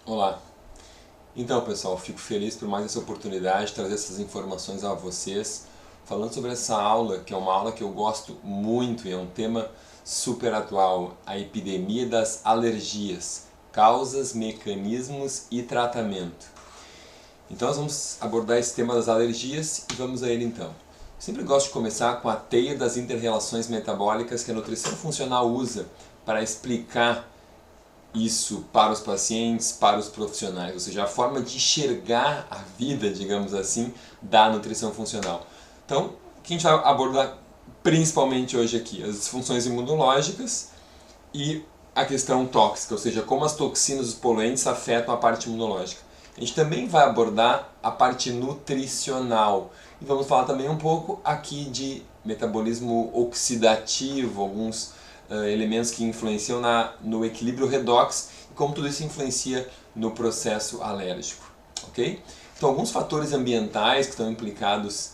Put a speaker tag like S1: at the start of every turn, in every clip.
S1: Olá! Então, pessoal, fico feliz por mais essa oportunidade de trazer essas informações a vocês, falando sobre essa aula, que é uma aula que eu gosto muito e é um tema super atual, a epidemia das alergias, causas, mecanismos e tratamento. Então, nós vamos abordar esse tema das alergias e vamos a ele então. Eu sempre gosto de começar com a teia das interrelações metabólicas que a nutrição funcional usa para explicar isso para os pacientes, para os profissionais, ou seja, a forma de enxergar a vida, digamos assim, da nutrição funcional. Então, o que a gente vai abordar principalmente hoje aqui? As disfunções imunológicas e a questão tóxica, ou seja, como as toxinas, os poluentes afetam a parte imunológica. A gente também vai abordar a parte nutricional e vamos falar também um pouco aqui de metabolismo oxidativo, alguns elementos que influenciam no equilíbrio redox e como tudo isso influencia no processo alérgico, ok? Então, alguns fatores ambientais que estão implicados,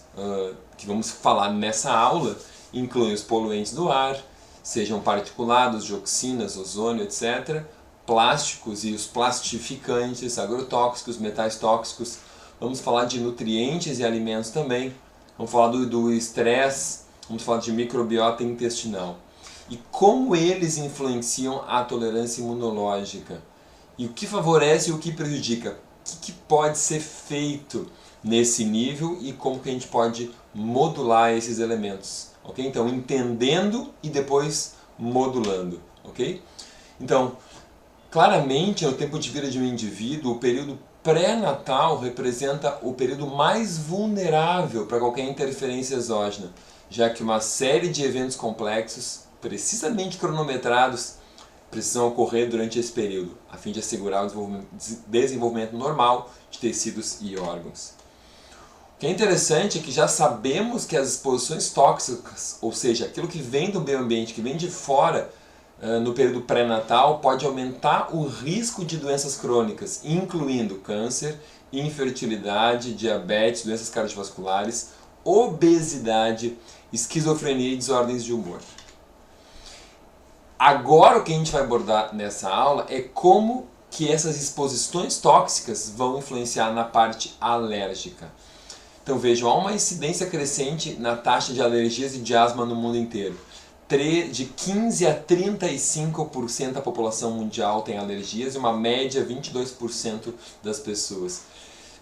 S1: que vamos falar nessa aula, incluem os poluentes do ar, sejam particulados, dioxinas, ozônio, etc., plásticos e os plastificantes, agrotóxicos, metais tóxicos. Vamos falar de nutrientes e alimentos também. Vamos falar do estresse, vamos falar de microbiota intestinal. E como eles influenciam a tolerância imunológica. E o que favorece e o que prejudica. O que pode ser feito nesse nível e como que a gente pode modular esses elementos. Ok? Então, entendendo e depois modulando. Ok? Então, claramente, no tempo de vida de um indivíduo, o período pré-natal representa o período mais vulnerável para qualquer interferência exógena, já que uma série de eventos complexos, precisamente cronometrados, precisam ocorrer durante esse período, a fim de assegurar o desenvolvimento normal de tecidos e órgãos. O que é interessante é que já sabemos que as exposições tóxicas, ou seja, aquilo que vem do meio ambiente, que vem de fora, no período pré-natal, pode aumentar o risco de doenças crônicas, incluindo câncer, infertilidade, diabetes, doenças cardiovasculares, obesidade, esquizofrenia e desordens de humor. Agora o que a gente vai abordar nessa aula é como que essas exposições tóxicas vão influenciar na parte alérgica. Então vejam, há uma incidência crescente na taxa de alergias e de asma no mundo inteiro. De 15 a 35% da população mundial tem alergias e uma média 22% das pessoas.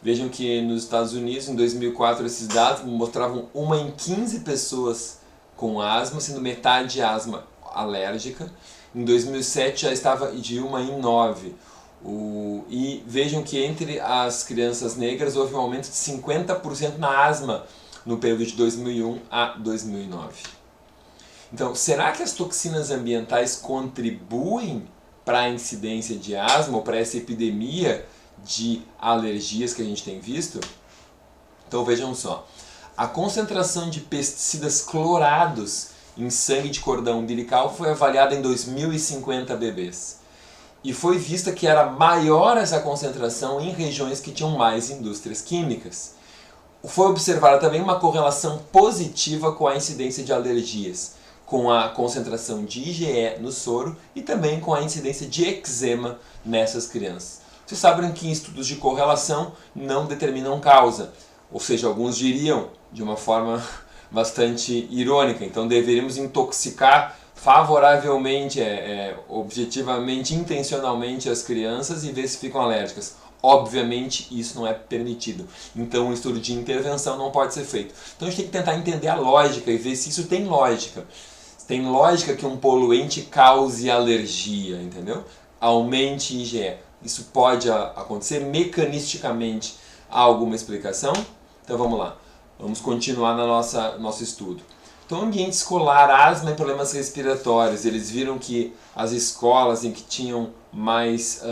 S1: Vejam que nos Estados Unidos, em 2004, esses dados mostravam uma em 15 pessoas com asma, sendo metade asma alérgica. Em 2007 já estava de uma em 9. E vejam que entre as crianças negras houve um aumento de 50% na asma no período de 2001 a 2009. Então, será que as toxinas ambientais contribuem para a incidência de asma ou para essa epidemia de alergias que a gente tem visto? Então vejam só, a concentração de pesticidas clorados em sangue de cordão umbilical foi avaliada em 2050 bebês. E foi vista que era maior essa concentração em regiões que tinham mais indústrias químicas. Foi observada também uma correlação positiva com a incidência de alergias, com a concentração de IgE no soro e também com a incidência de eczema nessas crianças. Vocês sabem que estudos de correlação não determinam causa, ou seja, alguns diriam de uma forma bastante irônica, então deveríamos intoxicar favoravelmente, objetivamente, intencionalmente as crianças e ver se ficam alérgicas. Obviamente isso não é permitido, então um estudo de intervenção não pode ser feito. Então a gente tem que tentar entender a lógica e ver se isso tem lógica. Tem lógica que um poluente cause alergia, entendeu? Aumente IgE. Isso pode acontecer mecanisticamente. Há alguma explicação? Então vamos lá. Vamos continuar no nosso estudo. Então, ambiente escolar, asma e problemas respiratórios. Eles viram que as escolas em que tinham mais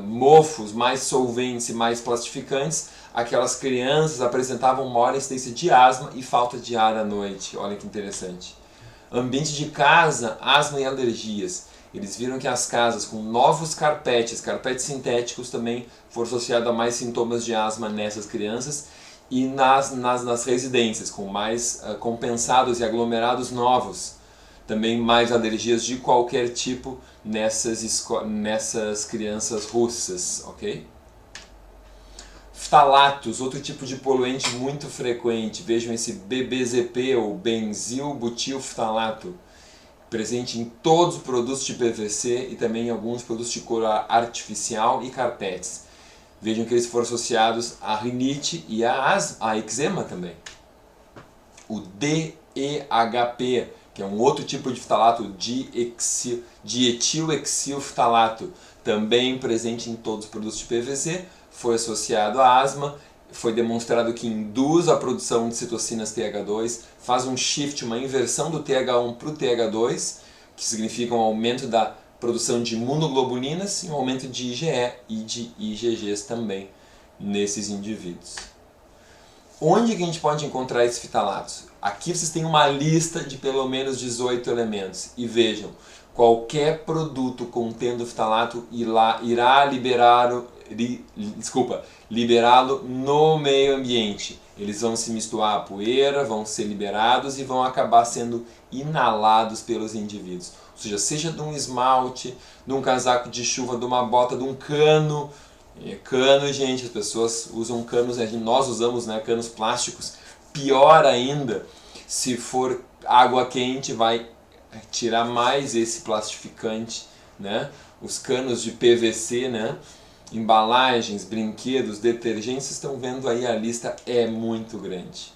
S1: mofos, mais solventes e mais plastificantes, aquelas crianças apresentavam maior incidência de asma e falta de ar à noite. Olha que interessante. Ambiente de casa, asma e alergias. Eles viram que as casas com novos carpetes sintéticos também foram associados a mais sintomas de asma nessas crianças e nas residências, com mais compensados e aglomerados novos, também mais alergias de qualquer tipo nessas crianças russas, ok? Ftalatos, outro tipo de poluente muito frequente. Vejam esse BBZP, ou benzilbutilftalato, presente em todos os produtos de PVC e também em alguns produtos de cor artificial e carpetes. Vejam que eles foram associados à rinite e a eczema também. O DEHP, que é um outro tipo de ftalato, dietilhexilftalato, também presente em todos os produtos de PVC, foi associado à asma. Foi demonstrado que induz a produção de citocinas TH2, faz um shift, uma inversão do TH1 para o TH2, que significa um aumento da produção de imunoglobulinas e um aumento de IgE e de IgGs também nesses indivíduos. Onde que a gente pode encontrar esses ftalatos? Aqui vocês têm uma lista de pelo menos 18 elementos. E vejam, qualquer produto contendo ftalato irá liberá-lo no meio ambiente. Eles vão se misturar à poeira, vão ser liberados e vão acabar sendo inalados pelos indivíduos. Ou seja de um esmalte, de um casaco de chuva, de uma bota, de um cano. Cano, gente, as pessoas usam canos, nós usamos, né, canos plásticos. Pior ainda, se for água quente, vai tirar mais esse plastificante, né? Os canos de PVC, né? Embalagens, brinquedos, detergentes, vocês estão vendo aí, a lista é muito grande.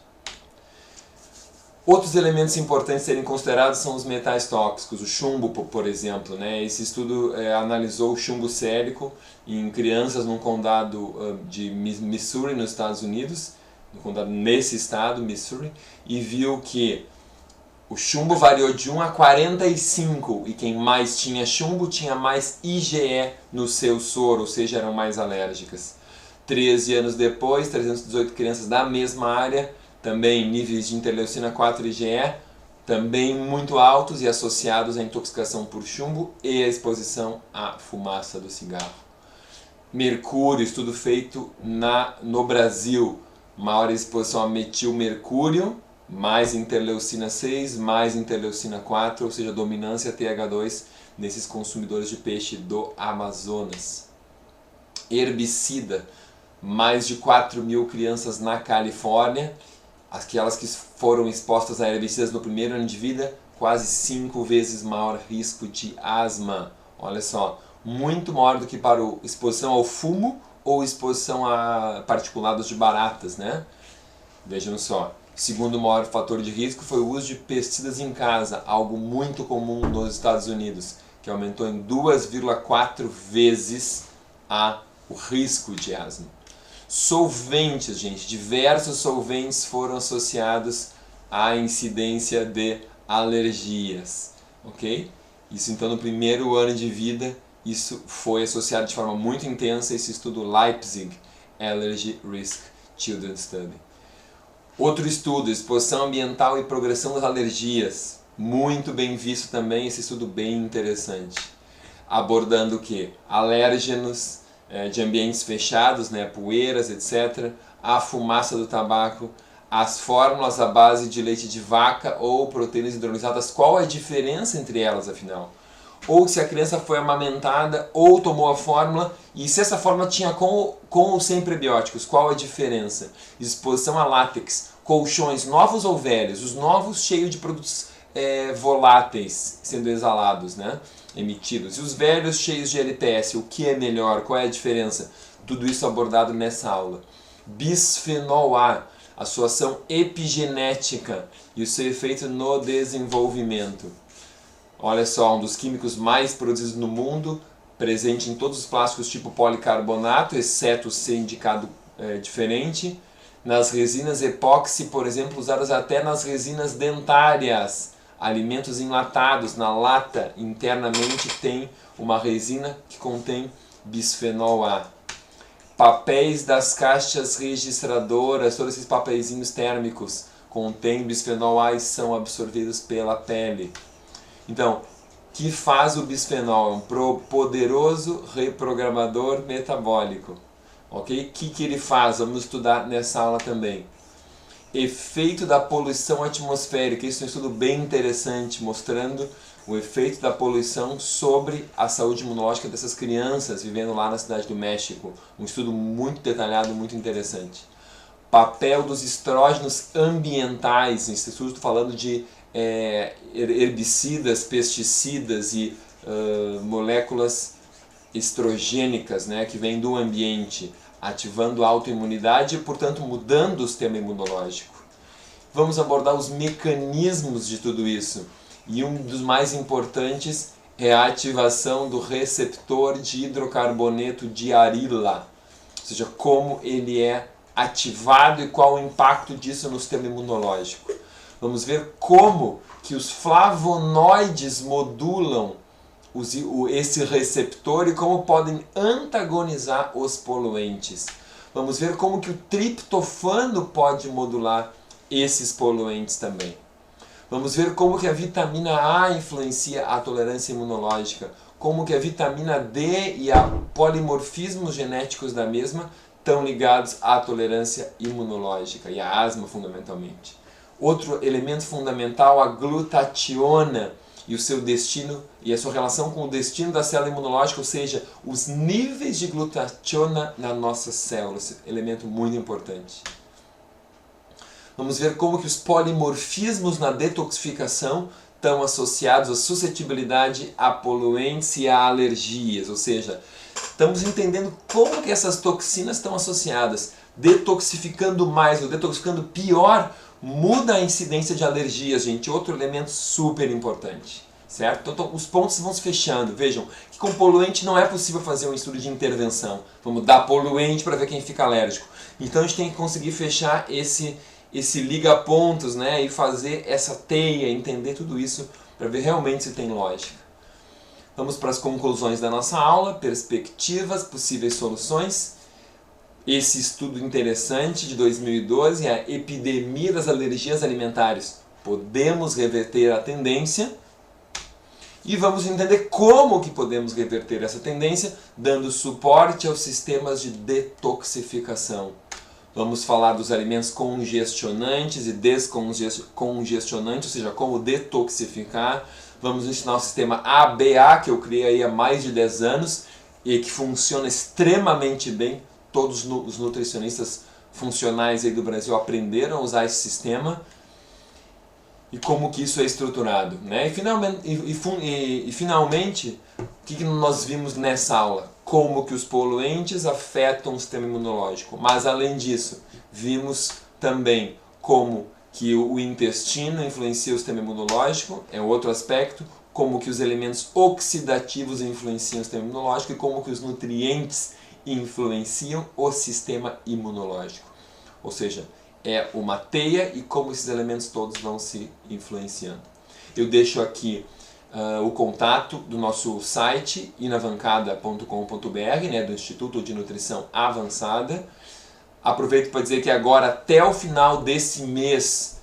S1: Outros elementos importantes a serem considerados são os metais tóxicos, o chumbo, por exemplo, né? Esse estudo analisou o chumbo sérico em crianças num condado de Missouri, nos Estados Unidos, nesse estado, Missouri, e viu que o chumbo variou de 1 a 45, e quem mais tinha chumbo tinha mais IgE no seu soro, ou seja, eram mais alérgicas. 13 anos depois, 318 crianças da mesma área, também níveis de interleucina 4 e IgE, também muito altos e associados à intoxicação por chumbo e à exposição à fumaça do cigarro. Mercúrio, estudo feito no Brasil, maior exposição a metilmercúrio, mais interleucina 6, mais interleucina 4, ou seja, dominância TH2 nesses consumidores de peixe do Amazonas. Herbicida, mais de 4.000 crianças na Califórnia, aquelas que foram expostas a herbicidas no primeiro ano de vida, quase 5 vezes maior risco de asma. Olha só, muito maior do que para a exposição ao fumo ou exposição a particulados de baratas, né? Vejam só. Segundo maior fator de risco foi o uso de pesticidas em casa, algo muito comum nos Estados Unidos, que aumentou em 2,4 vezes o risco de asma. Solventes, gente, diversos solventes foram associados à incidência de alergias, ok? Isso então no primeiro ano de vida, isso foi associado de forma muito intensa a esse estudo Leipzig Allergy Risk Children's Study. Outro estudo, exposição ambiental e progressão das alergias, muito bem visto também, esse estudo bem interessante, abordando o que? Alérgenos de ambientes fechados, né, poeiras, etc., a fumaça do tabaco, as fórmulas à base de leite de vaca ou proteínas hidrolisadas, qual é a diferença entre elas, afinal? Ou se a criança foi amamentada ou tomou a fórmula, e se essa fórmula tinha com ou sem prebióticos, qual a diferença? Exposição a látex, colchões novos ou velhos, os novos cheios de produtos voláteis sendo exalados, né? Emitidos, e os velhos cheios de LPS, o que é melhor, qual é a diferença? Tudo isso abordado nessa aula. Bisfenol A, a sua ação epigenética e o seu efeito no desenvolvimento. Olha só, um dos químicos mais produzidos no mundo, presente em todos os plásticos tipo policarbonato, exceto ser indicado diferente. Nas resinas epóxi, por exemplo, usadas até nas resinas dentárias. Alimentos enlatados, na lata, internamente tem uma resina que contém bisfenol A. Papéis das caixas registradoras, todos esses papeizinhos térmicos, contêm bisfenol A e são absorvidos pela pele. Então, que faz o bisfenol? É um poderoso reprogramador metabólico. Ok? O que ele faz? Vamos estudar nessa aula também. Efeito da poluição atmosférica. Isso é um estudo bem interessante, mostrando o efeito da poluição sobre a saúde imunológica dessas crianças vivendo lá na cidade do México. Um estudo muito detalhado, muito interessante. Papel dos estrógenos ambientais, nesse estudo estou falando de herbicidas, pesticidas e moléculas estrogênicas, né, que vêm do ambiente, ativando a autoimunidade e, portanto, mudando o sistema imunológico. Vamos abordar os mecanismos de tudo isso. E um dos mais importantes é a ativação do receptor de hidrocarboneto de arila, ou seja, como ele é ativado e qual o impacto disso no sistema imunológico. Vamos ver como que os flavonoides modulam esse receptor e como podem antagonizar os poluentes. Vamos ver como que o triptofano pode modular esses poluentes também. Vamos ver como que a vitamina A influencia a tolerância imunológica, como que a vitamina D e a polimorfismos genéticos da mesma estão ligados à tolerância imunológica e à asma fundamentalmente. Outro elemento fundamental, a glutationa e o seu destino e a sua relação com o destino da célula imunológica, ou seja, os níveis de glutationa na nossa célula, elemento muito importante. Vamos ver como que os polimorfismos na detoxificação estão associados à suscetibilidade a poluentes e a alergias, ou seja, estamos entendendo como que essas toxinas estão associadas. Detoxificando mais ou detoxificando pior, muda a incidência de alergias, gente. Outro elemento super importante, certo? Então os pontos vão se fechando. Vejam que com poluente não é possível fazer um estudo de intervenção. Vamos dar poluente para ver quem fica alérgico. Então a gente tem que conseguir fechar esse liga-pontos, né? E fazer essa teia, entender tudo isso para ver realmente se tem lógica. Vamos para as conclusões da nossa aula, perspectivas, possíveis soluções. Esse estudo interessante de 2012, a epidemia das alergias alimentares. Podemos reverter a tendência e vamos entender como que podemos reverter essa tendência, dando suporte aos sistemas de detoxificação. Vamos falar dos alimentos congestionantes e descongestionantes, ou seja, como detoxificar. Vamos ensinar o sistema ABA, que eu criei aí há mais de 10 anos e que funciona extremamente bem. Todos os nutricionistas funcionais aí do Brasil aprenderam a usar esse sistema e como que isso é estruturado, né? E finalmente, o que nós vimos nessa aula? Como que os poluentes afetam o sistema imunológico. Mas além disso, vimos também como que o intestino influencia o sistema imunológico, é outro aspecto, como que os elementos oxidativos influenciam o sistema imunológico e como que os nutrientes influenciam o sistema imunológico. Ou seja, é uma teia e como esses elementos todos vão se influenciando. Eu deixo aqui o contato do nosso site inavancada.com.br, né, do Instituto de Nutrição Avançada. Aproveito para dizer que agora, até o final desse mês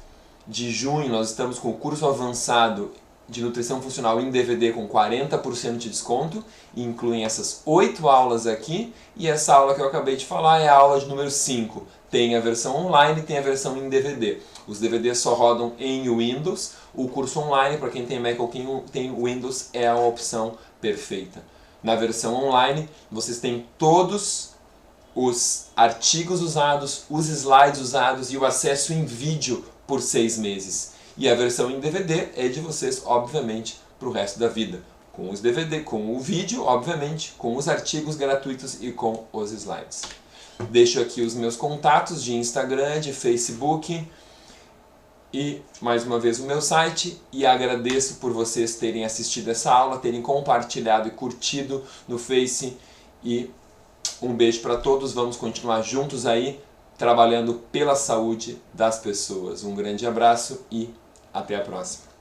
S1: de junho, nós estamos com o curso avançado de nutrição funcional em DVD com 40% de desconto, e incluem essas 8 aulas aqui, e essa aula que eu acabei de falar é a aula de número 5. Tem a versão online e tem a versão em DVD. Os DVDs só rodam em Windows, o curso online, para quem tem Mac ou quem tem Windows, é a opção perfeita. Na versão online, vocês têm todos os artigos usados, os slides usados e o acesso em vídeo por 6 meses. E a versão em DVD é de vocês, obviamente, para o resto da vida. Com os DVD, com o vídeo, obviamente, com os artigos gratuitos e com os slides. Deixo aqui os meus contatos de Instagram, de Facebook e, mais uma vez, o meu site. E agradeço por vocês terem assistido essa aula, terem compartilhado e curtido no Face. E um beijo para todos. Vamos continuar juntos aí, trabalhando pela saúde das pessoas. Um grande abraço e até a próxima.